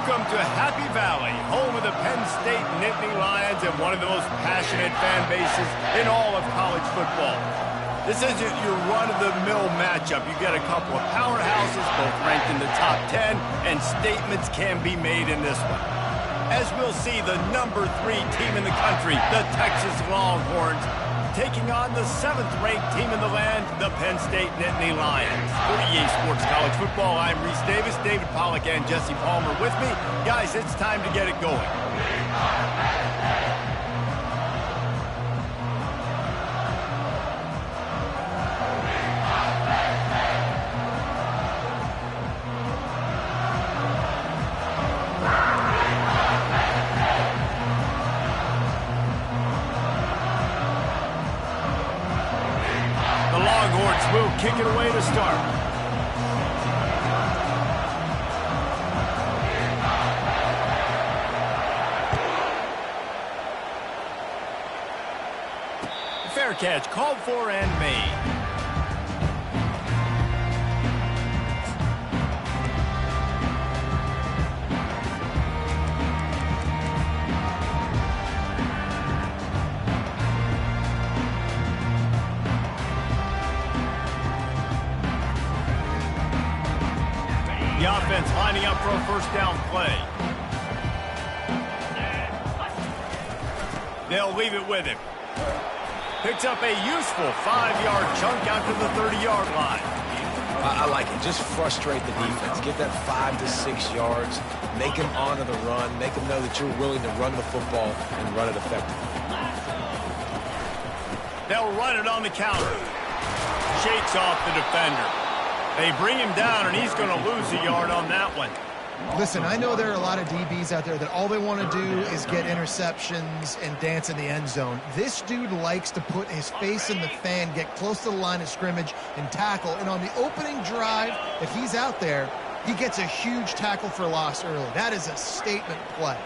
Welcome to Happy Valley, home of the Penn State Nittany Lions and one of the most passionate fan bases in all of college football. This isn't your run-of-the-mill matchup. You get a couple of powerhouses, both ranked in the top 10, and statements can be made in this one. As we'll see, the number 3 team in the country, the Texas Longhorns, taking on the 7th-ranked team in the land, the Penn State Nittany Lions. For EA Sports College Football, I'm Reese Davis, David Pollack, and Jesse Palmer with me. Guys, it's time to get it going. Will kick it away to start. Fair catch, called for and made. The offense lining up for a first down play. They'll leave it with him. Picks up a useful 5-yard chunk out to the 30-yard line. I like it. Just frustrate the defense. Get that 5 to 6 yards. Make them honor the run. Make them know that you're willing to run the football and run it effectively. They'll run it on the counter. Shakes off the defender. They bring him down, and he's going to lose a yard on that one. Listen, I know there are a lot of DBs out there that all they want to do is get interceptions and dance in the end zone. This dude likes to put his face in the fan, get close to the line of scrimmage, and tackle. And on the opening drive, if he's out there, he gets a huge tackle for loss early. That is a statement play.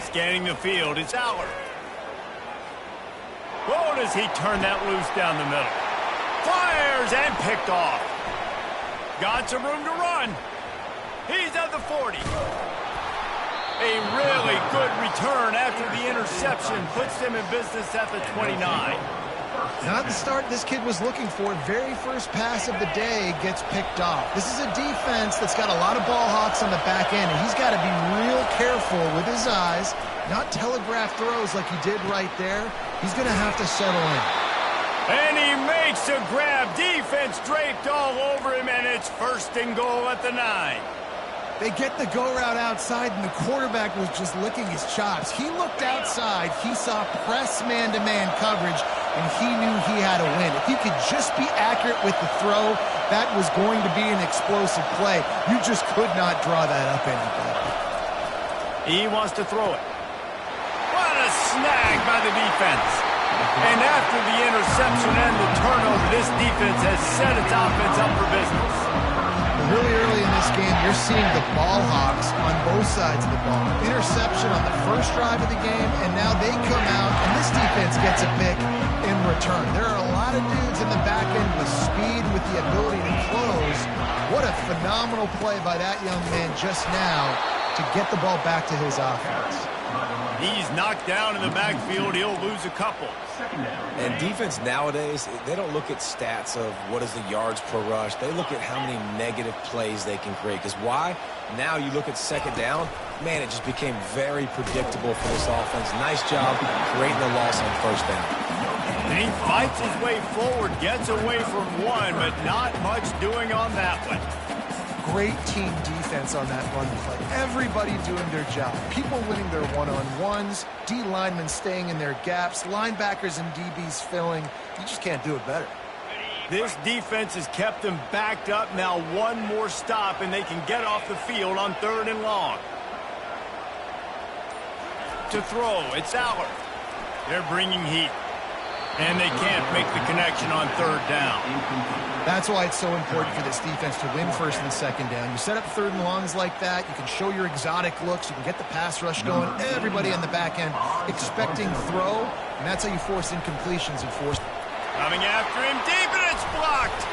Scanning the field, it's Aller. Oh, does he turn that loose down the middle? Fires and picked off. Got some room to run. He's at the 40. A really good return after the interception puts him in business at the 29. Not the start this kid was looking for. Very first pass of the day gets picked off. This is a defense that's got a lot of ball hawks on the back end, and he's got to be real careful with his eyes, not telegraph throws like he did right there. He's going to have to settle in. And he makes a grab. Defense draped all over him, and it's 1st and goal at the 9. They get the go route outside, and the quarterback was just licking his chops. He looked outside. He saw press man-to-man coverage, and he knew he had to win. If he could just be accurate with the throw, that was going to be an explosive play. You just could not draw that up any better. He wants to throw it. What a snag by the defense. And after the interception and the turnover, this defense has set its offense up for business. Really early in this game, you're seeing the ball hawks on both sides of the ball. Interception on the first drive of the game, and now they come out, and this defense gets a pick in return. There are a lot of dudes in the back end with speed, with the ability to close. What a phenomenal play by that young man just now to get the ball back to his offense. He's knocked down in the backfield. He'll lose a couple. And defense nowadays, they don't look at stats of what is the yards per rush. They look at how many negative plays they can create. Because why? Now you look at 2nd down, man, it just became very predictable for this offense. Nice job creating the loss on 1st down. And he fights his way forward, gets away from one, but not much doing on that one. Great team defense on that run play. Everybody doing their job. People winning their one-on-ones, D linemen staying in their gaps, linebackers and DBs filling. You just can't do it better. This defense has kept them backed up. Now one more stop, and they can get off the field on 3rd and long. To throw, it's Aller. They're bringing heat. And they can't make the connection on 3rd down. That's why it's so important for this defense to win 1st and 2nd down. You set up 3rd and longs like that. You can show your exotic looks. You can get the pass rush going. Everybody on the back end expecting throw, and that's how you force incompletions and force. Coming after him deep, and it's blocked.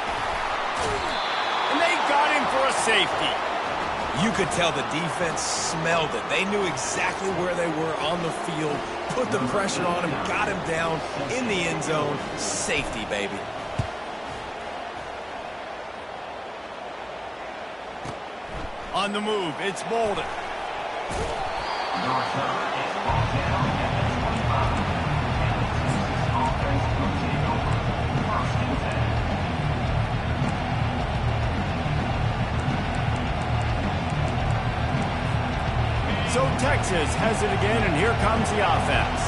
And they got him for a safety. You could tell the defense smelled it. They knew exactly where they were on the field, put the pressure on him, got him down in the end zone. Safety, baby. On the move, it's Bolden. So Texas has it again, and here comes the offense.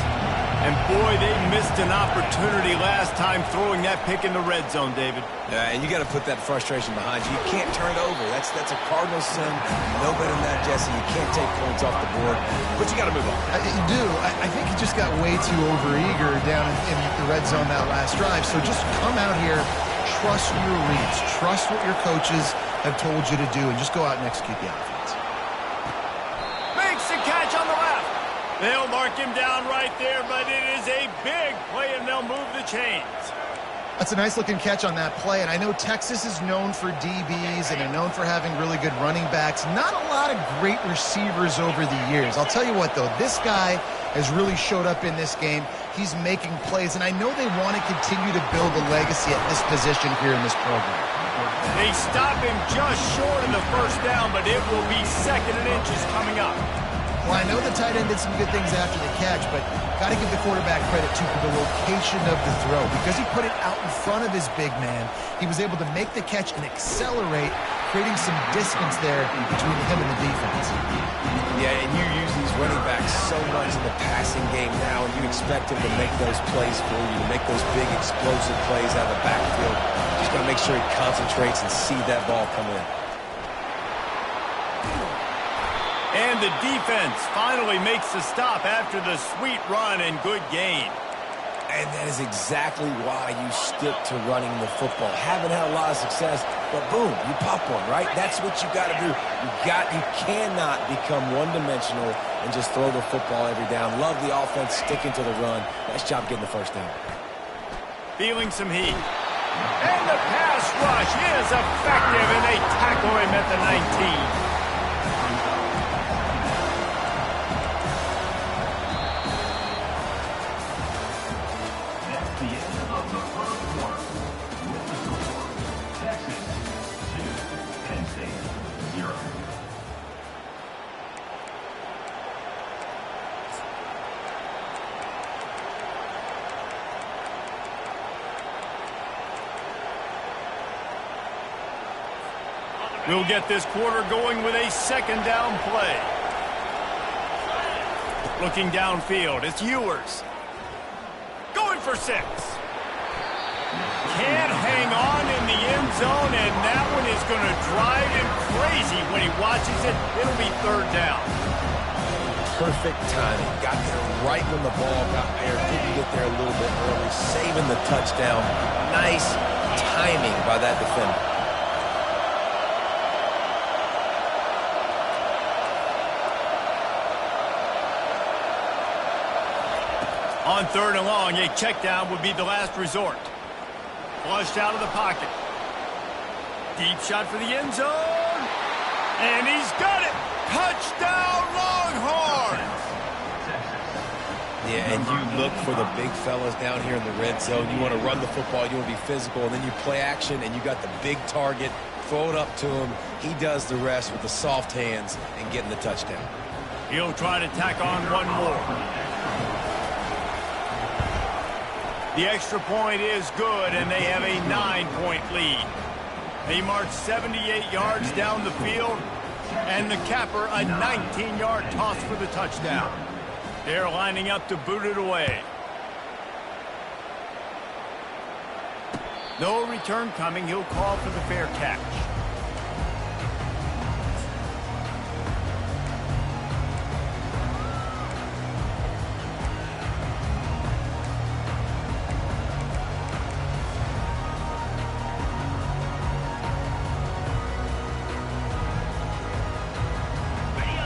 And boy, they missed an opportunity last time throwing that pick in the red zone, David. And you got to put that frustration behind you. You can't turn it over. That's a cardinal sin. No better than that, Jesse. You can't take points off the board, but you got to move on. You do. I think he just got way too overeager down in the red zone that last drive. So just come out here, trust your reads, trust what your coaches have told you to do, and just go out and execute the offense. Makes the catch on the left. They'll mark him down right there, but it is a big play, and they'll move the chains. That's a nice-looking catch on that play, and I know Texas is known for DBs and are known for having really good running backs. Not a lot of great receivers over the years. I'll tell you what, though, this guy has really showed up in this game. He's making plays, and I know they want to continue to build a legacy at this position here in this program. They stop him just short of the first down, but it will be 2nd and inches coming up. Well, I know the tight end did some good things after the catch, but got to give the quarterback credit, too, for the location of the throw. Because he put it out in front of his big man, he was able to make the catch and accelerate, creating some distance there between him and the defense. Yeah, and you use these running backs so much in the passing game now, and you expect him to make those plays for you, to make those big explosive plays out of the backfield. Just got to make sure he concentrates and see that ball come in. And the defense finally makes the stop after the sweet run and good gain. And that is exactly why you stick to running the football. Haven't had a lot of success, but boom, you pop one, right? That's what you got to do. You cannot become one-dimensional and just throw the football every down. Love the offense sticking to the run. Nice job getting the first down. Feeling some heat. And the pass rush is effective, and they tackle him at the 19. We'll get this quarter going with a 2nd down play. Looking downfield, it's Ewers. Going for 6. Can't hang on in the end zone, and that one is going to drive him crazy when he watches it. It'll be 3rd down. Perfect timing. Got there right when the ball got there. Didn't get there a little bit early. Saving the touchdown. Nice timing by that defender. On 3rd and long, a check down would be the last resort. Flushed out of the pocket. Deep shot for the end zone. And he's got it. Touchdown, Longhorns. Yeah, and you look for the big fellas down here in the red zone. You want to run the football. You want to be physical. And then you play action, and you got the big target. Throw it up to him. He does the rest with the soft hands and getting the touchdown. He'll try to tack on one more. The extra point is good, and they have a 9-point lead. They march 78 yards down the field, and the capper a 19-yard toss for the touchdown. They're lining up to boot it away. No return coming. He'll call for the fair catch.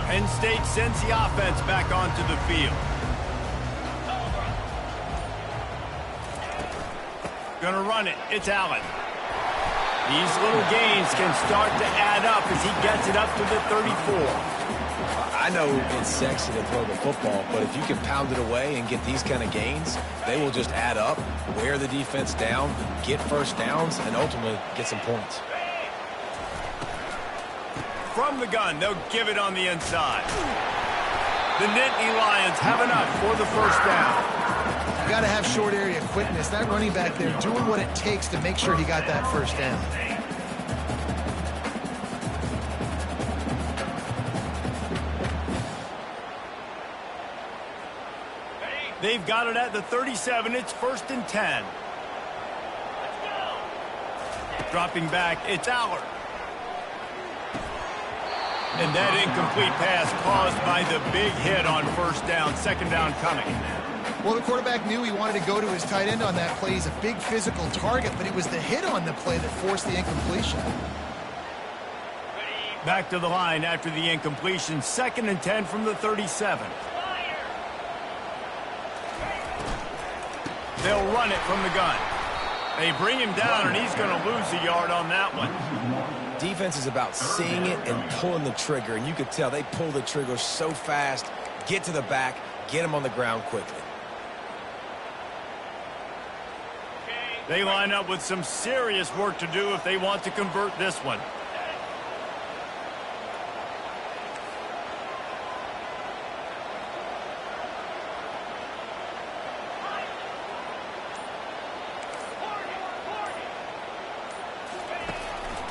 Penn State sends the offense back onto the field. Gonna run it. It's Allen. These little gains can start to add up as he gets it up to the 34. I know it's sexy to throw the football, but if you can pound it away and get these kind of gains, they will just add up, wear the defense down, get first downs, and ultimately get some points. From the gun, they'll give it on the inside. The Nittany Lions have enough for the first down. You got to have short area quickness. That running back there doing what it takes to make sure he got that first down. They've got it at the 37. It's 1st and 10. Dropping back, it's Allard. And that incomplete pass caused by the big hit on first down. Second down coming. Well, the quarterback knew he wanted to go to his tight end on that play. He's a big physical target, but it was the hit on the play that forced the incompletion. Back to the line after the incompletion. 2nd and 10 from the 37. They'll run it from the gun. They bring him down, and he's going to lose a yard on that one. Defense is about seeing it and pulling the trigger, and you could tell they pull the trigger so fast, get to the back, get him on the ground quickly. They line up with some serious work to do if they want to convert this one.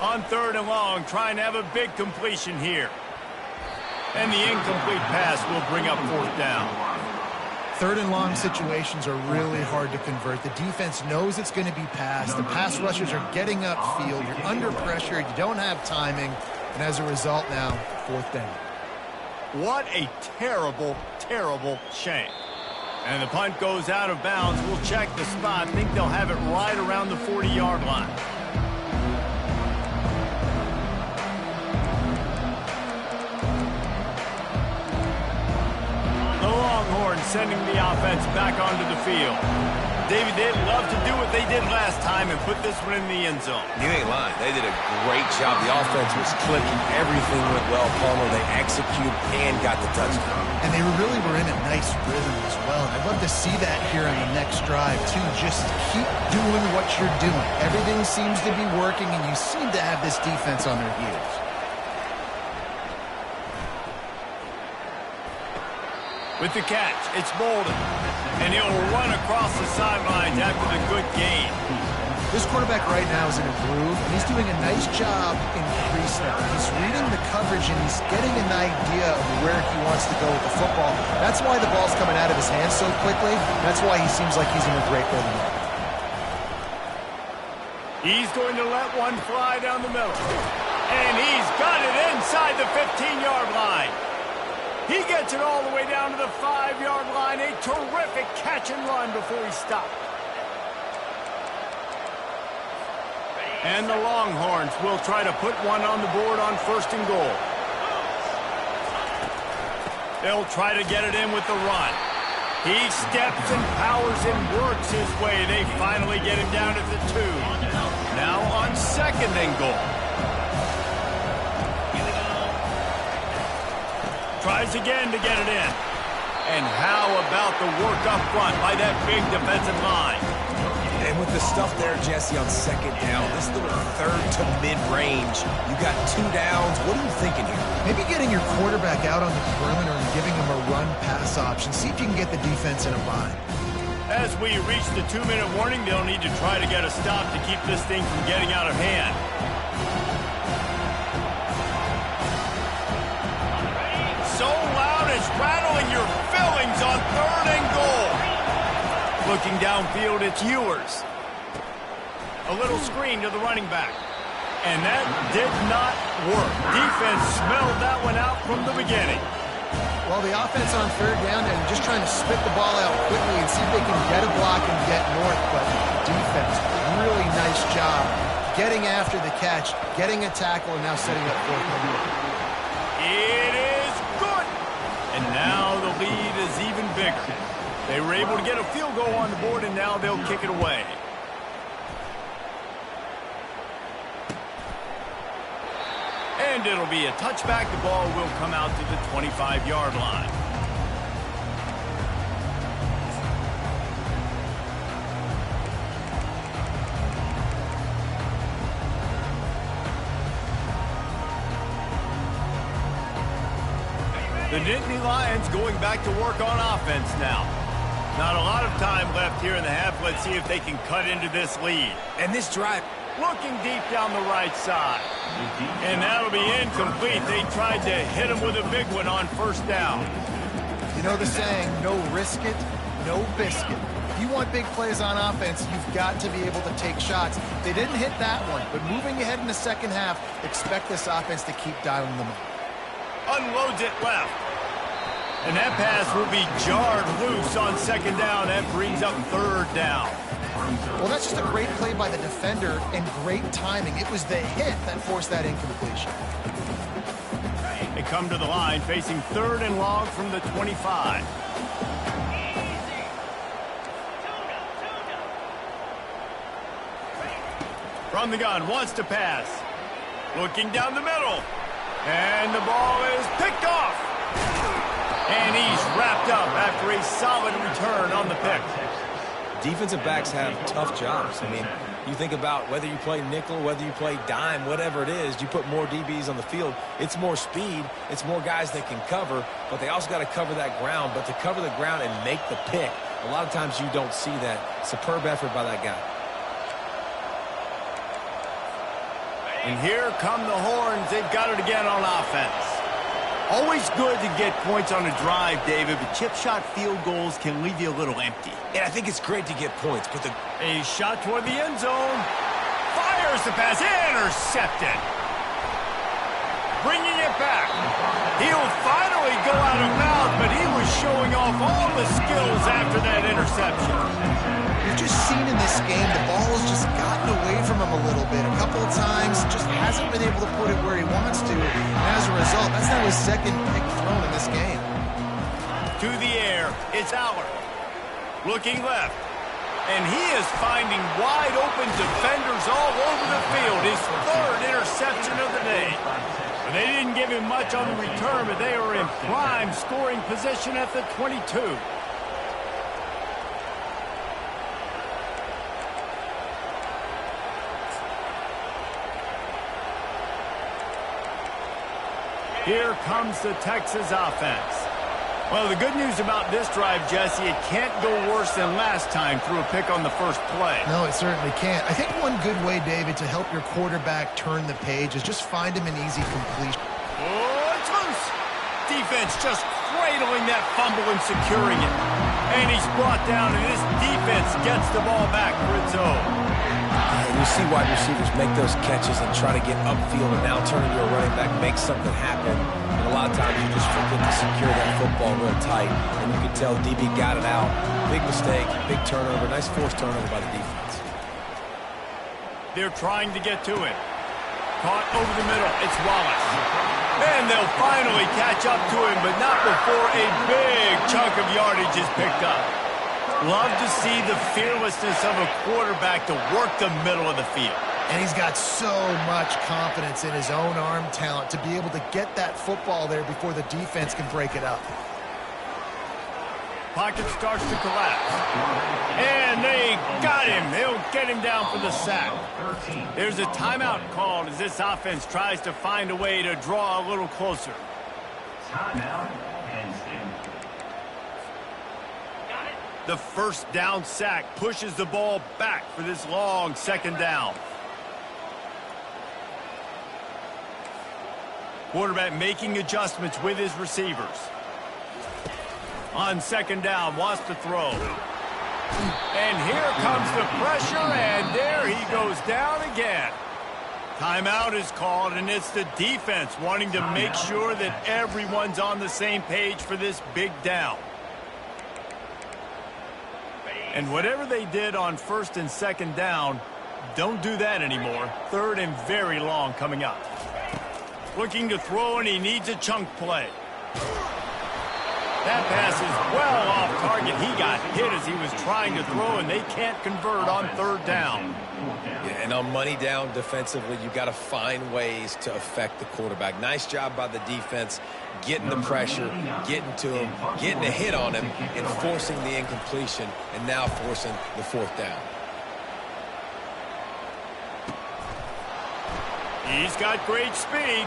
On 3rd and long, trying to have a big completion here. And the incomplete pass will bring up 4th down. 3rd and long situations are really hard to convert. The defense knows it's going to be passed. The pass rushers are getting upfield. You're under pressure. You don't have timing. And as a result now, 4th down. What a terrible, terrible shame. And the punt goes out of bounds. We'll check the spot. Think they'll have it right around the 40-yard line. Sending the offense back onto the field. David, they'd love to do what they did last time and put this one in the end zone. You ain't lying. They did a great job. The offense was clicking. Everything went well. Palmer, they executed and got the touchdown. And they really were in a nice rhythm as well. And I'd love to see that here on the next drive, too. Just keep doing what you're doing. Everything seems to be working, and you seem to have this defense on their heels. With the catch, it's Bolden. And he'll run across the sidelines after the good gain. This quarterback right now is in a groove, and he's doing a nice job in pre-snap. He's reading the coverage, and he's getting an idea of where he wants to go with the football. That's why the ball's coming out of his hands so quickly. That's why he seems like he's in a great rhythm. He's going to let one fly down the middle. And he's got it inside the 15-yard line. He gets it all the way down to the 5-yard line. A terrific catch and run before he stopped. And the Longhorns will try to put one on the board on 1st and goal. They'll try to get it in with the run. He steps and powers and works his way. They finally get him down at the 2. Now on 2nd and goal. Tries again to get it in. And how about the work up front by that big defensive line? And with the stuff there, Jesse, on 2nd down, this little 3rd to mid-range, you got 2 downs. What are you thinking here? Maybe getting your quarterback out on the perimeter and giving him a run-pass option. See if you can get the defense in a bind. As we reach the 2-minute warning, they'll need to try to get a stop to keep this thing from getting out of hand. So loud it's rattling your fillings on 3rd and goal. Looking downfield, it's Ewers. A little screen to the running back. And that did not work. Defense smelled that one out from the beginning. Well, the offense on 3rd down and just trying to spit the ball out quickly and see if they can get a block and get north. But defense, really nice job getting after the catch, getting a tackle, and now setting up 4th and goal. It is good. And now the lead is even bigger. They were able to get a field goal on the board, and now they'll kick it away. And it'll be a touchback. The ball will come out to the 25-yard line. The Nittany Lions going back to work on offense now. Not a lot of time left here in the half. Let's see if they can cut into this lead. And this drive, looking deep down the right side. And that'll be incomplete. They tried to hit him with a big one on first down. You know the saying, no risk it, no biscuit. If you want big plays on offense, you've got to be able to take shots. They didn't hit that one, but moving ahead in the second half, expect this offense to keep dialing them up. Unloads it left. And that pass will be jarred loose on second down. That brings up third down. Well, that's just a great play by the defender and great timing. It was the hit that forced that incompletion. They come to the line facing third and long from the 25. From the gun, wants to pass. Looking down the middle. And the ball is picked off. And he's wrapped up after a solid return on the pick. defensive backs have tough jobs. I mean, you think about whether you play nickel, whether you play dime, whatever it is, you put more DBs on the field. It's more speed. It's more guys that can cover, but they also got to cover that ground. But to cover the ground and make the pick, a lot of times you don't see that. Superb effort by that guy. And here come the horns. They've got it again on offense. Always good to get points on a drive, David, but chip shot field goals can leave you a little empty. And I think it's great to get points, but a shot toward the end zone. Fires the pass. Intercepted. Bringing it back. He'll finally go out of bounds, but he was showing off all the skills after that interception. You've just seen in this game the ball has just gotten away from him a little bit. A couple of times, just hasn't been able to put it where he wants to. And as a result, that's now his second pick thrown in this game. To the air, it's Aller. Looking left. And he is finding wide open defenders all over the field. His third interception of the day. They didn't give him much on the return, but they were in prime scoring position at the 22. Here comes the Texas offense. Well, the good news about this drive, Jesse, it can't go worse than last time through a pick on the first play. No, it certainly can't. I think one good way, David, to help your quarterback turn the page is just find him an easy completion. Oh, it's loose. Defense just cradling that fumble and securing it. And he's brought down, and this defense gets the ball back for its own. And you see wide receivers make those catches and try to get upfield and now turn into a running back, make something happen. And a lot of times you just forget to secure that football real tight. And you can tell DB got it out. Big mistake, big turnover, nice forced turnover by the defense. They're trying to get to it. Caught over the middle. It's Wallace. And they'll finally catch up to him, but not before a big chunk of yardage is picked up. Love to see the fearlessness of a quarterback to work the middle of the field. And he's got so much confidence in his own arm talent to be able to get that football there before the defense can break it up. Pocket starts to collapse. And they got him. They'll get him down for the sack. There's a timeout called as this offense tries to find a way to draw a little closer. Timeout. The first down sack pushes the ball back for this long second down. Quarterback making adjustments with his receivers. On second down, wants to throw. And here comes the pressure, and there he goes down again. Timeout is called, and it's the defense wanting to make sure that everyone's on the same page for this big down. And whatever they did on first and second down, don't do that anymore. Third and very long coming up. Looking to throw, and he needs a chunk play. That pass is well off target. He got hit as he was trying to throw, and they can't convert on third down. Yeah, and on money down defensively, you've got to find ways to affect the quarterback. Nice job by the defense, getting the pressure, getting to him, getting a hit on him, and forcing the incompletion, and now forcing the fourth down. He's got great speed.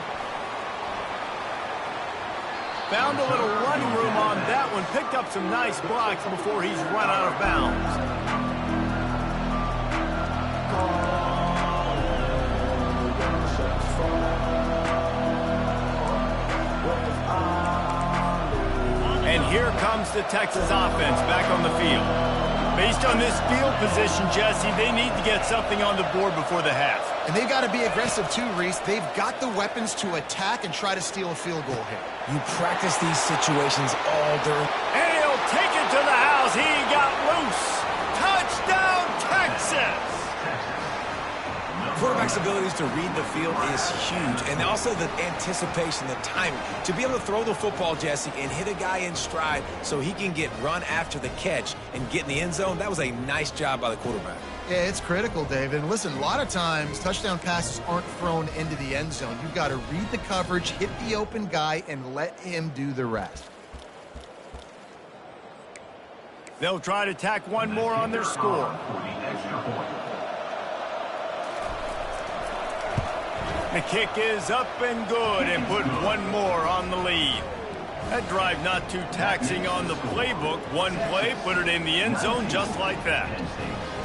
Found a little running room on that one. Picked up some nice blocks before he's run out of bounds. And here comes the Texas offense back on the field. Based on this field position, Jesse, they need to get something on the board before the half. And they've got to be aggressive too, Reese. They've got the weapons to attack and try to steal a field goal here. You practice these situations all during. And he'll take it to the house. He got loose. Touchdown, Texas! Quarterback's abilities to read the field is huge, and also the anticipation, the timing. To be able to throw the football, Jesse, and hit a guy in stride so he can get run after the catch and get in the end zone, that was a nice job by the quarterback. Yeah, it's critical, David. And listen, a lot of times touchdown passes aren't thrown into the end zone. You've got to read the coverage, hit the open guy, and let him do the rest. They'll try to tack one more on their score. The kick is up and good, and put one more on the lead. That drive not too taxing on the playbook. One play, put it in the end zone just like that.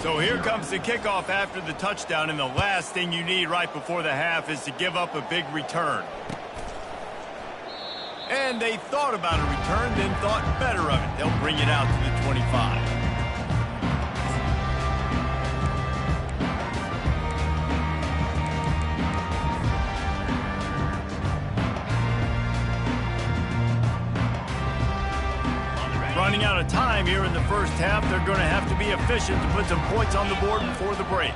So here comes the kickoff after the touchdown, and the last thing you need right before the half is to give up a big return. And they thought about a return, then thought better of it. They'll bring it out to the 25. Running out of time here in the first half. They're going to have to be efficient to put some points on the board before the break.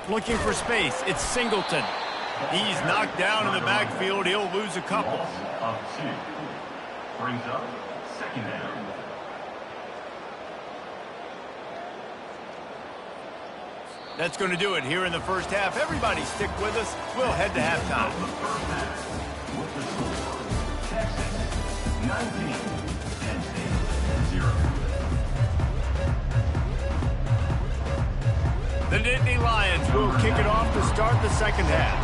Looking for space. It's Singleton. He's knocked down in the backfield. He'll lose a couple. Brings up second down. That's going to do it here in the first half. Everybody stick with us. We'll head to halftime. With the score, Texas 19. The Nittany Lions will kick it off to start the second half.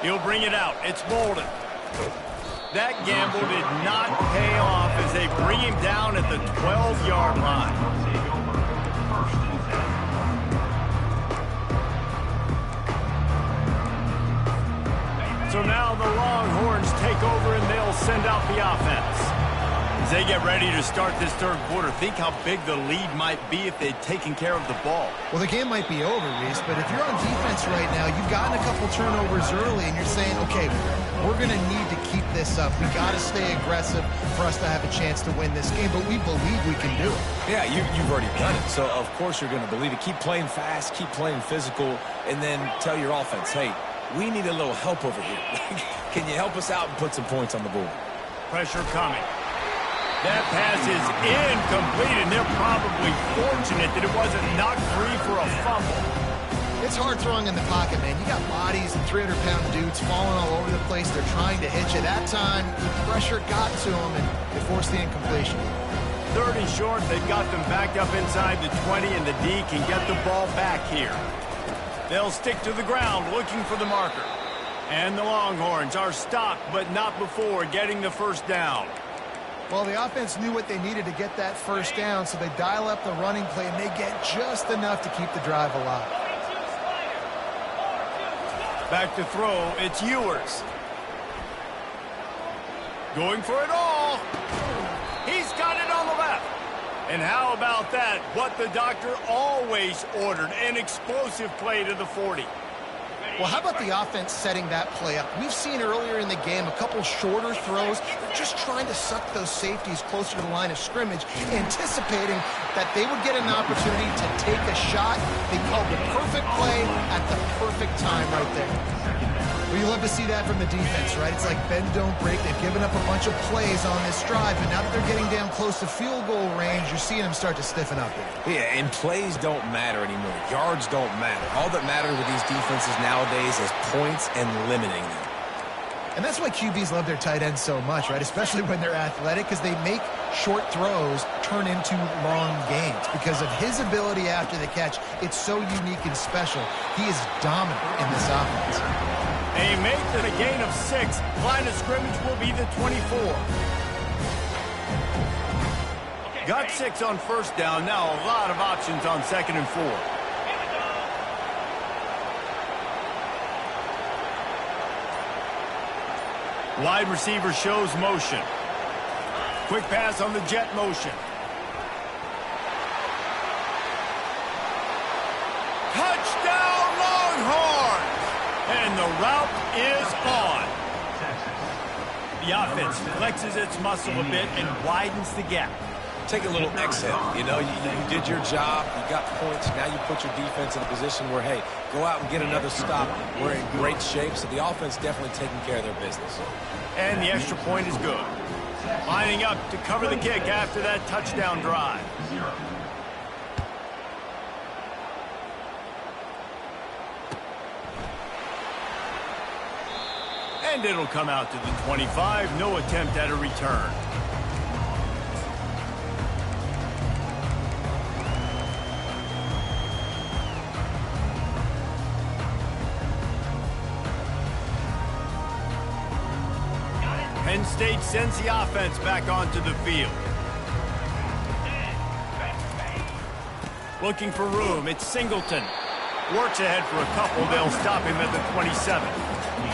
He'll bring it out. It's Bolden. That gamble did not pay off as they bring him down at the 12-yard line. So now the Longhorns take over and they'll send out the offense. As they get ready to start this third quarter, think how big the lead might be if they'd taken care of the ball. Well, the game might be over, Reese, but if you're on defense right now, you've gotten a couple turnovers early, and you're saying, okay, we're going to need to keep this up. We got to stay aggressive for us to have a chance to win this game, but we believe we can do it. Yeah, you've already done it, so of course you're going to believe it. Keep playing fast, keep playing physical, and then tell your offense, hey, we need a little help over here. Can you help us out and put some points on the board? Pressure coming. That pass is incomplete, and they're probably fortunate that it wasn't knocked free for a fumble. It's hard throwing in the pocket, man. You got bodies and 300-pound dudes falling all over the place. They're trying to hit you. That time, the pressure got to them, and it forced the incompletion. Third and short, they've got them backed up inside the 20, and the D can get the ball back here. They'll stick to the ground looking for the marker. And the Longhorns are stopped, but not before getting the first down. Well, the offense knew what they needed to get that first down, so they dial up the running play, and they get just enough to keep the drive alive. Back to throw, it's Ewers. Going for it all. He's got it on the left. And how about that? What the doctor always ordered, an explosive play to the 40. Well, how about the offense setting that play up? We've seen earlier in the game a couple shorter throws. They're just trying to suck those safeties closer to the line of scrimmage, anticipating that they would get an opportunity to take a shot. They called the perfect play at the perfect time right there. Well, you love to see that from the defense, right? It's like bend, don't break. They've given up a bunch of plays on this drive, but now that they're getting down close to field goal range, you're seeing them start to stiffen up there. Yeah, and plays don't matter anymore. Yards don't matter. All that matters with these defenses nowadays is points and limiting them. And that's why QBs love their tight ends so much, right? Especially when they're athletic, because they make short throws turn into long gains. Because of his ability after the catch, it's so unique and special. He is dominant in this offense. They make it a gain of 6. Line of scrimmage will be the 24. Got 6 on first down. Now a lot of options on 2nd and 4. Wide receiver shows motion. Quick pass on the jet motion. Touchdown Longhorns! And the route is on. The offense flexes its muscle a bit and widens the gap. Take a little exhale. You know, you did your job. You got points. Now you put your defense in a position where, hey, go out and get another stop. We're in great shape, so the offense definitely taking care of their business. And the extra point is good. Lining up to cover the kick after that touchdown drive. And it'll come out to the 25. No attempt at a return. Penn State sends the offense back onto the field. Looking for room. It's Singleton. Works ahead for a couple. They'll stop him at the 27.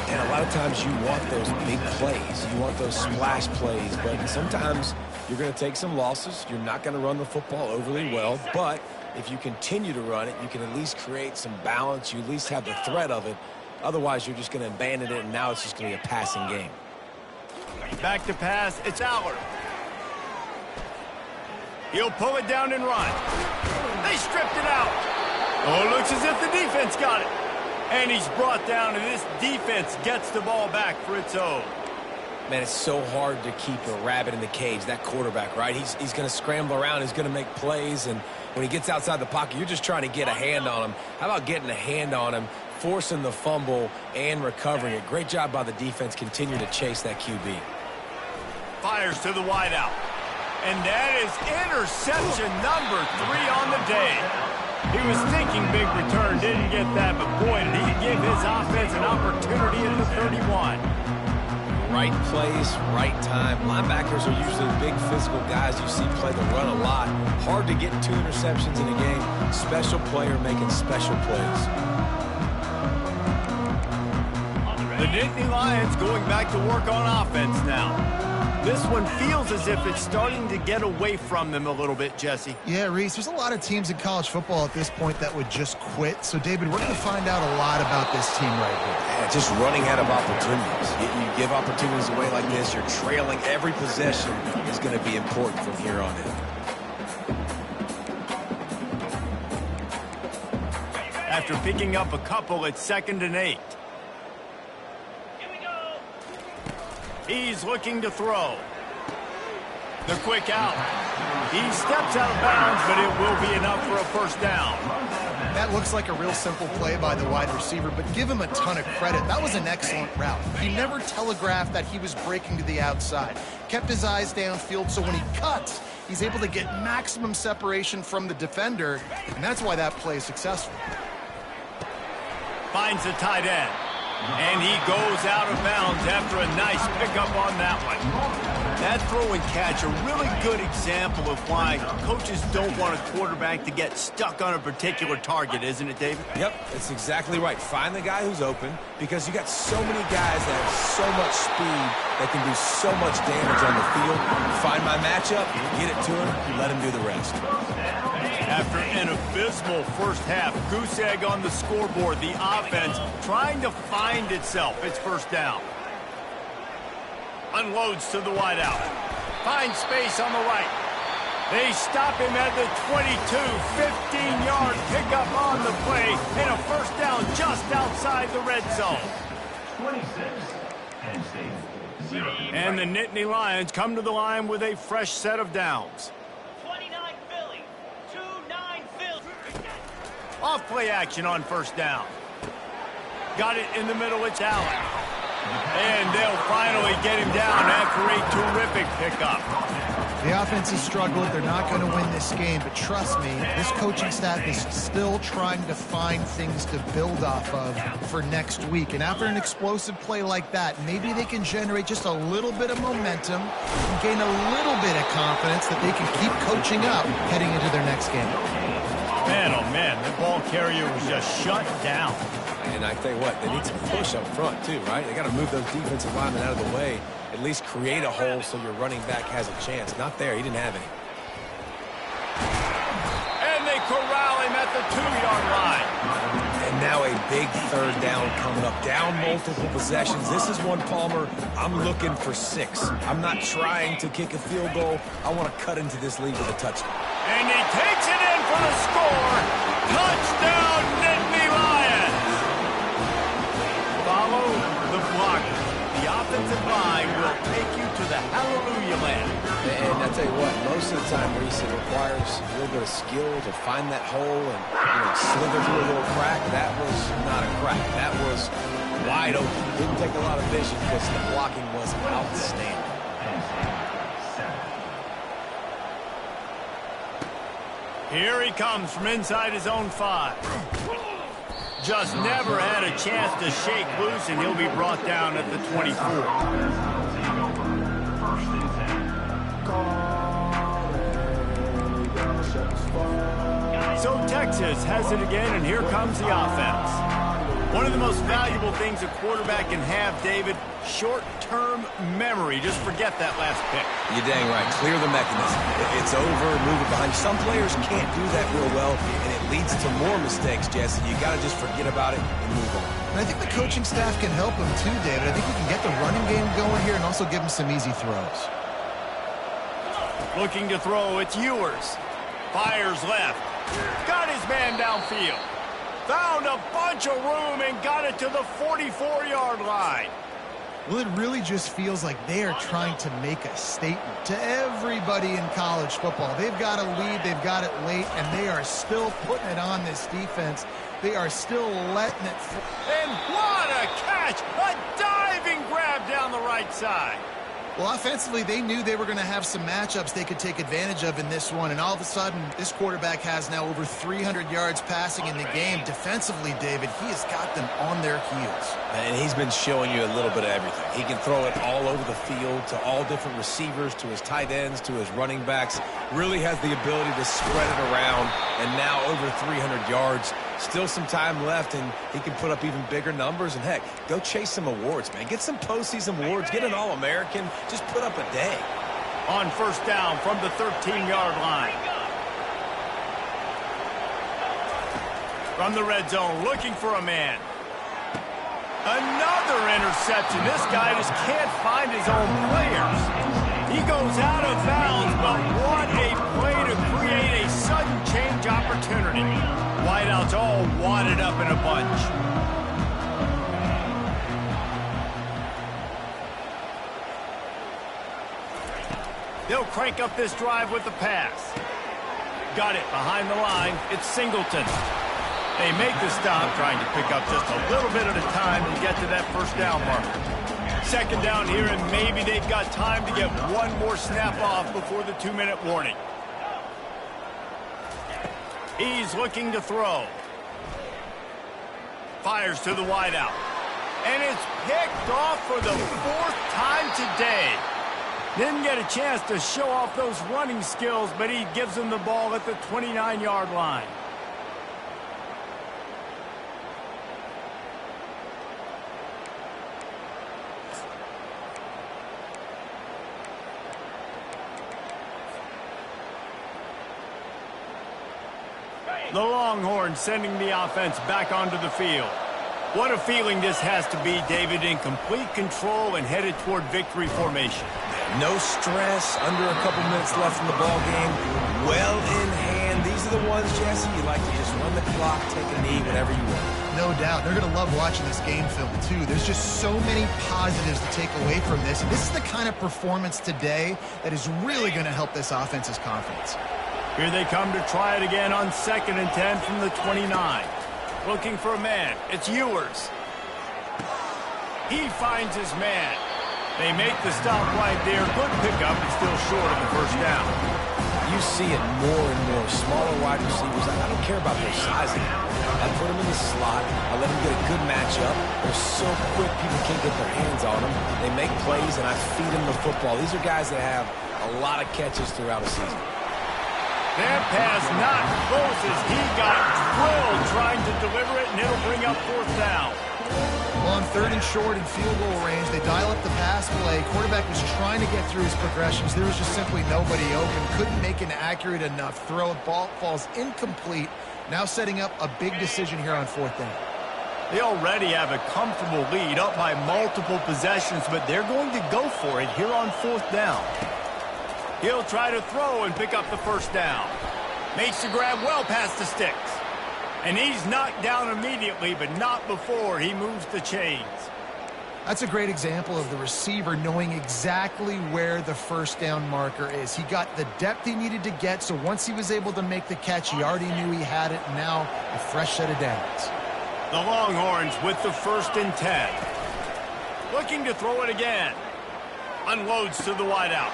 And a lot of times you want those big plays. You want those splash plays. But sometimes you're going to take some losses. You're not going to run the football overly well. But if you continue to run it, you can at least create some balance. You at least have the threat of it. Otherwise, you're just going to abandon it, and now it's just going to be a passing game. Back to pass. It's Allard. He'll pull it down and run. They stripped it out. Oh, looks as if the defense got it. And he's brought down, and this defense gets the ball back for its own. Man, it's so hard to keep a rabbit in the cage, that quarterback, right? He's going to scramble around. He's going to make plays, and when he gets outside the pocket, you're just trying to get a hand on him. How about getting a hand on him, forcing the fumble, and recovering it? Great job by the defense continuing to chase that QB. Fires to the wideout. And that is interception number 3 on the day. He was thinking big return, didn't get that, but boy, did he give his offense an opportunity at the 31. Right place, right time. Linebackers are usually big physical guys you see play the run a lot. Hard to get 2 interceptions in a game. Special player making special plays. The Nittany Lions going back to work on offense now. This one feels as if it's starting to get away from them a little bit, Jesse. Yeah, Reese, there's a lot of teams in college football at this point that would just quit. So, David, we're going to find out a lot about this team right here. Yeah, just running out of opportunities. You give opportunities away like this, you're trailing. Every possession is going to be important from here on in. After picking up a couple, it's 2nd and 8. He's looking to throw. The quick out. He steps out of bounds, but it will be enough for a first down. That looks like a real simple play by the wide receiver, but give him a ton of credit. That was an excellent route. He never telegraphed that he was breaking to the outside. Kept his eyes downfield, so when he cuts, he's able to get maximum separation from the defender, and that's why that play is successful. Finds the tight end. And he goes out of bounds after a nice pickup on that one. That throw and catch, a really good example of why coaches don't want a quarterback to get stuck on a particular target, isn't it, David? Yep, that's exactly right. Find the guy who's open, because you got so many guys that have so much speed that can do so much damage on the field. Find my matchup, get it to him, let him do the rest. After an abysmal first half, goose egg on the scoreboard, the offense trying to find itself. It's first down. Unloads to the wideout. Finds space on the right. They stop him at the 22. 15-yard pickup on the play, and a first down just outside the red zone. 26. Penn State. 0. And the Nittany Lions come to the line with a fresh set of downs. 29 Philly. 2-9 Philly. Off play action on first down. Got it in the middle, it's Allen. And they'll finally get him down after a terrific pickup. The offense has struggled. They're not going to win this game, but trust me, this coaching staff is still trying to find things to build off of for next week. And after an explosive play like that, maybe they can generate just a little bit of momentum and gain a little bit of confidence that they can keep coaching up heading into their next game. Man, oh man, the ball carrier was just shut down. And I tell you what, they need some push up front too, right? They got to move those defensive linemen out of the way, at least create a hole so your running back has a chance. Not there. He didn't have any. And they corral him at the 2-yard line. And now a big third down coming up. Down multiple possessions. This is one, Palmer, I'm looking for 6. I'm not trying to kick a field goal. I want to cut into this lead with a touchdown. And he takes it in for the score. Touchdown, Nittany Lions. Follow the blocker. The offensive line will take you to the hallelujah land. And I tell you what, most of the time, Reese, it requires a little bit of skill to find that hole and slither through a little crack. That was not a crack. That was wide open. Didn't take a lot of vision because the blocking was outstanding. Here he comes from inside his own 5. Just never had a chance to shake loose, and he'll be brought down at the 24. So Texas has it again, and here comes the offense. One of the most valuable things a quarterback can have, David, short-term memory. Just forget that last pick. You're dang right. Clear the mechanism. It's over, move it behind. Some players can't do that real well, and it leads to more mistakes, Jesse. You got to just forget about it and move on. And I think the coaching staff can help him too, David. I think we can get the running game going here and also give him some easy throws. Looking to throw, it's Ewers. Fires left. Got his man downfield. Found a bunch of room and got it to the 44-yard line. Well, it really just feels like they are trying to make a statement to everybody in college football. They've got a lead, they've got it late, and they are still putting it on this defense. They are still letting it. And what a catch! A diving grab down the right side. Well, offensively, they knew they were going to have some matchups they could take advantage of in this one, and all of a sudden, this quarterback has now over 300 yards passing in the game. Defensively, David, he has got them on their heels. And he's been showing you a little bit of everything. He can throw it all over the field to all different receivers, to his tight ends, to his running backs. Really has the ability to spread it around, and now over 300 yards. Still some time left, and he can put up even bigger numbers. And, heck, go chase some awards, man. Get some postseason awards. Get an All-American. Just put up a day. On first down from the 13-yard line. From the red zone, looking for a man. Another interception. This guy just can't find his own players. He goes out of bounds, but what a play to create a sudden change opportunity. Wideouts all wadded up in a bunch. They'll crank up this drive with the pass. Got it behind the line. It's Singleton. They make the stop, trying to pick up just a little bit at a time to get to that first down marker. Second down here, and maybe they've got time to get one more snap off before the 2-minute warning. He's looking to throw. Fires to the wideout. And it's picked off for the 4th time today. Didn't get a chance to show off those running skills, but he gives them the ball at the 29-yard line. The Longhorns sending the offense back onto the field. What a feeling this has to be, David, in complete control and headed toward victory formation. No stress, under a couple minutes left in the ball game. Well in hand. These are the ones, Jesse, you like to just run the clock, take a knee, whatever you want. No doubt. They're going to love watching this game film, too. There's just so many positives to take away from this. And this is the kind of performance today that is really going to help this offense's confidence. Here they come to try it again on 2nd and 10 from the 29. Looking for a man. It's Ewers. He finds his man. They make the stop right there. Good pickup, but still short of the first down. You see it more and more. Smaller wide receivers, I don't care about their sizing. I put them in the slot. I let them get a good matchup. They're so quick, people can't get their hands on them. They make plays, and I feed them the football. These are guys that have a lot of catches throughout a season. That pass not close as he got drilled trying to deliver it, and it'll bring up 4th down. Well, on 3rd and short and field goal range, they dial up the pass play. Quarterback was trying to get through his progressions. There was just simply nobody open. Couldn't make an accurate enough throw. Ball falls incomplete. Now setting up a big decision here on 4th down. They already have a comfortable lead up by multiple possessions, but they're going to go for it here on 4th down. He'll try to throw and pick up the 1st down. Makes the grab well past the sticks. And he's knocked down immediately, but not before he moves the chains. That's a great example of the receiver knowing exactly where the 1st down marker is. He got the depth he needed to get, so once he was able to make the catch, he already knew he had it. Now a fresh set of downs. The Longhorns with the 1st and 10. Looking to throw it again. Unloads to the wideout.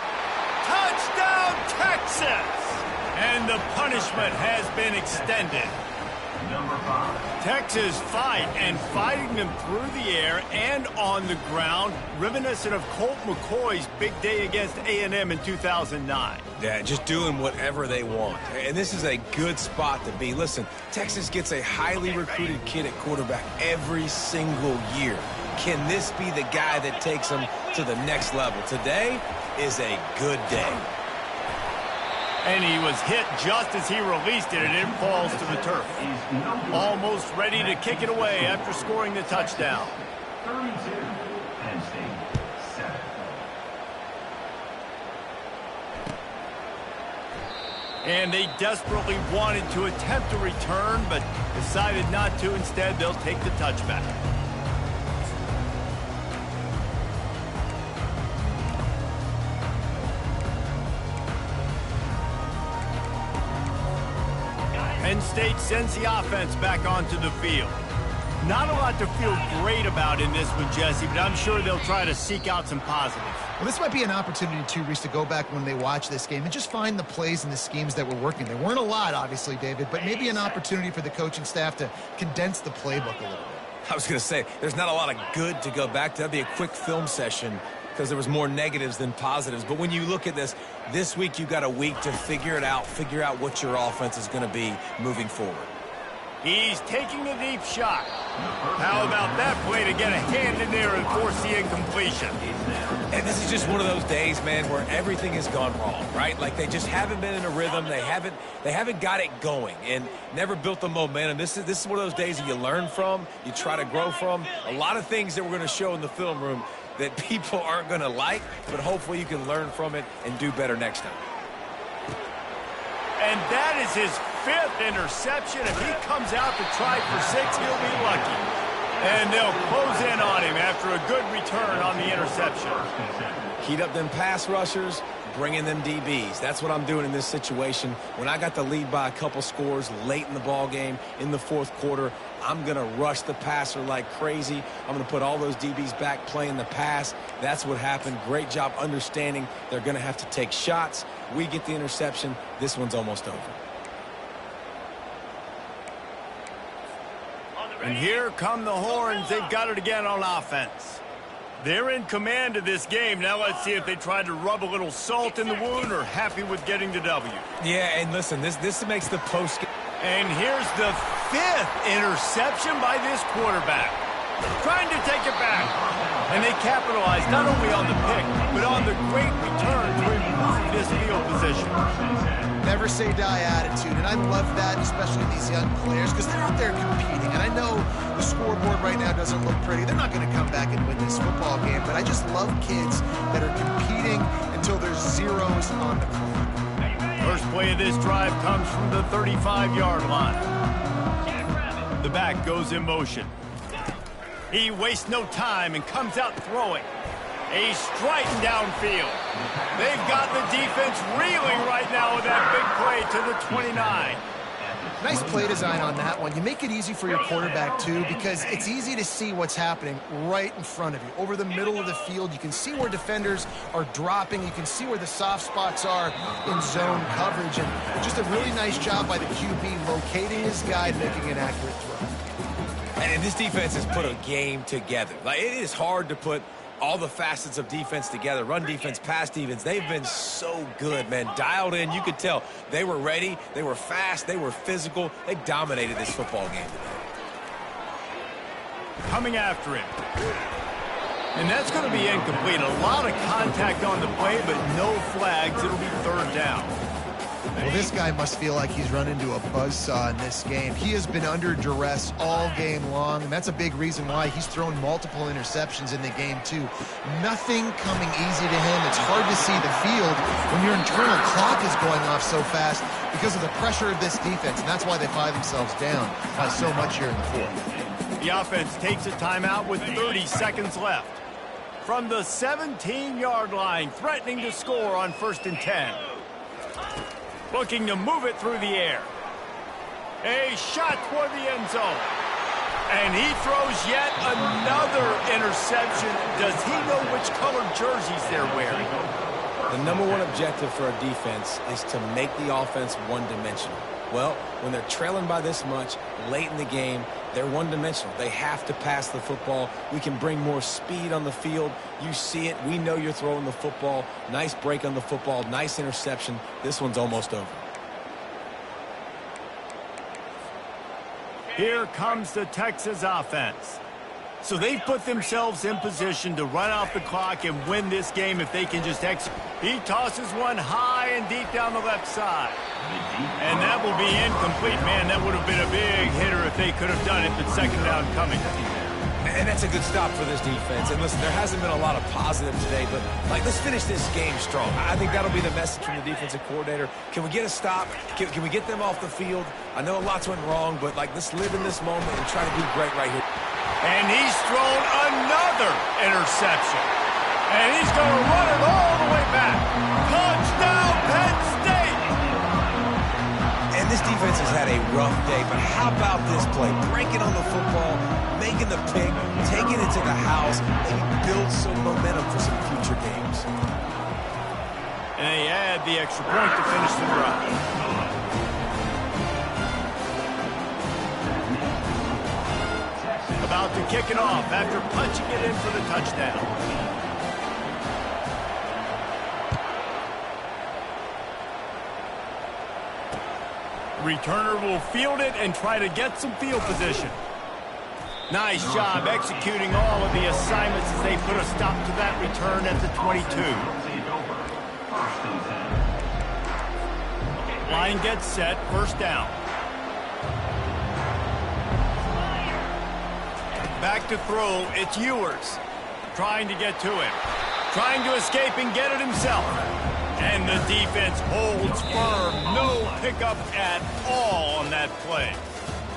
Touchdown, Texas! And the punishment has been extended. Number 5. Texas fighting them through the air and on the ground, reminiscent of Colt McCoy's big day against A&M in 2009. Yeah, just doing whatever they want. And this is a good spot to be. Listen, Texas gets a highly recruited kid at quarterback every single year. Can this be the guy that takes them to the next level? Today is a good day. And he was hit just as he released it, and it falls to the turf. Almost ready to kick it away after scoring the touchdown. 32. Penn State 7. And they desperately wanted to attempt a return, but decided not to. Instead, they'll take the touchback. Penn State sends the offense back onto the field. Not a lot to feel great about in this one, Jesse, but I'm sure they'll try to seek out some positives. Well, this might be an opportunity, too, Reese, to go back when they watch this game and just find the plays and the schemes that were working. There weren't a lot, obviously, David, but maybe an opportunity for the coaching staff to condense the playbook a little bit. I was going to say, there's not a lot of good to go back to. That'd be a quick film session because there was more negatives than positives. But when you look at this week you got a week to figure it out, figure out what your offense is going to be moving forward. He's taking a deep shot. How about that play to get a hand in there and force the incompletion? And this is just one of those days, man, where everything has gone wrong, right? Like they just haven't been in a rhythm. They haven't got it going and never built the momentum. This is one of those days that you learn from, you try to grow from. A lot of things that we're going to show in the film room that people aren't going to like, but hopefully you can learn from it and do better next time. And that is his 5th interception. If he comes out to try for 6, he'll be lucky. And they'll close in on him after a good return on the interception. Heat up them pass rushers, bring in them DBs. That's what I'm doing in this situation. When I got the lead by a couple scores late in the ball game in the 4th quarter, I'm going to rush the passer like crazy. I'm going to put all those DBs back playing the pass. That's what happened. Great job understanding they're going to have to take shots. We get the interception. This one's almost over. And here come the Horns. They've got it again on offense. They're in command of this game. Now let's see if they try to rub a little salt in the wound or happy with getting the W. Yeah, and listen, this makes the post. And here's the 5th interception by this quarterback. Trying to take it back. And they capitalized not only on the pick, but on the great return to improve this field position. Never say die attitude, and I love that, especially these young players, because they're out there competing. And I know the scoreboard right now doesn't look pretty. They're not going to come back and win this football game, but I just love kids that are competing until there's zeros on the clock. First play of this drive comes from the 35-yard line. The back goes in motion. He wastes no time and comes out throwing. He's striking downfield. They've got the defense reeling right now with that big play to the 29. Nice play design on that one. You make it easy for your quarterback, too, because it's easy to see what's happening right in front of you. Over the middle of the field, you can see where defenders are dropping. You can see where the soft spots are in zone coverage. And just a really nice job by the QB locating his guy and making an accurate throw. And this defense has put a game together. Like, it is hard to put all the facets of defense together. Run defense, pass defense. They've been so good, man. Dialed in. You could tell they were ready. They were fast. They were physical. They dominated this football game today. Coming after him. And that's going to be incomplete. A lot of contact on the play, but no flags. It'll be third down. Well, this guy must feel like he's run into a buzzsaw in this game. He has been under duress all game long, and that's a big reason why he's thrown multiple interceptions in the game, too. Nothing coming easy to him. It's hard to see the field when your internal clock is going off so fast because of the pressure of this defense, and that's why they find themselves down by so much here in the fourth. The offense takes a timeout with 30 seconds left. From the 17-yard line, threatening to score on 1st and 10. Looking to move it through the air. A shot toward the end zone. And he throws yet another interception. Does he know which colored jerseys they're wearing? The number one objective for a defense is to make the offense one-dimensional. Well, when they're trailing by this much late in the game, they're one-dimensional. They have to pass the football. We can bring more speed on the field. You see it. We know you're throwing the football. Nice break on the football. Nice interception. This one's almost over. Here comes the Texas offense. So they've put themselves in position to run off the clock and win this game if they can just execute. He tosses one high and deep down the left side. And that will be incomplete. Man, that would have been a big hitter if they could have done it, but second down coming. And that's a good stop for this defense. And listen, there hasn't been a lot of positive today, but let's finish this game strong. I think that'll be the message from the defensive coordinator. Can we get a stop? Can we get them off the field? I know lots went wrong, but let's live in this moment and try to do great right here. And he's thrown another interception. And he's going to run it all the way back. Touchdown, Penn State! And this defense has had a rough day, but how about this play? Breaking on the football, making the pick, taking it to the house, maybe build some momentum for some future games. And they add the extra point to finish the drive. About to kick it off after punching it in for the touchdown. Returner will field it and try to get some field position. Nice job executing all of the assignments as they put a stop to that return at the 22. Line gets set, first down. Back to throw, it's Ewers. Trying to get to him. Trying to escape and get it himself. And the defense holds firm. No pickup at all on that play.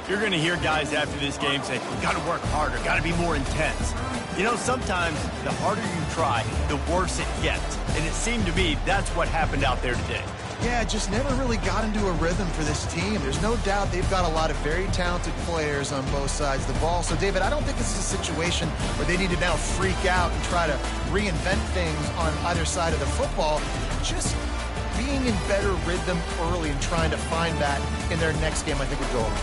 You're going to hear guys after this game say, we've got to work harder, got to be more intense. You know, sometimes the harder you try, the worse it gets. And it seemed to me that's what happened out there today. Yeah, just never really got into a rhythm for this team. There's no doubt they've got a lot of very talented players on both sides of the ball. So, David, I don't think this is a situation where they need to now freak out and try to reinvent things on either side of the football. Just being in better rhythm early and trying to find that in their next game, I think would go a long way.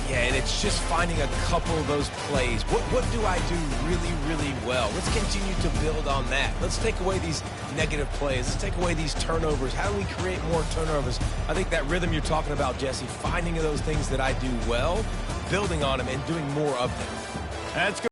Yeah, and it's just finding a couple of those plays. What do I do really, really well? Let's continue to build on that. Let's take away these negative plays. Let's take away these turnovers. How do we create more turnovers? I think that rhythm you're talking about, Jesse, finding those things that I do well, building on them, and doing more of them. That's good.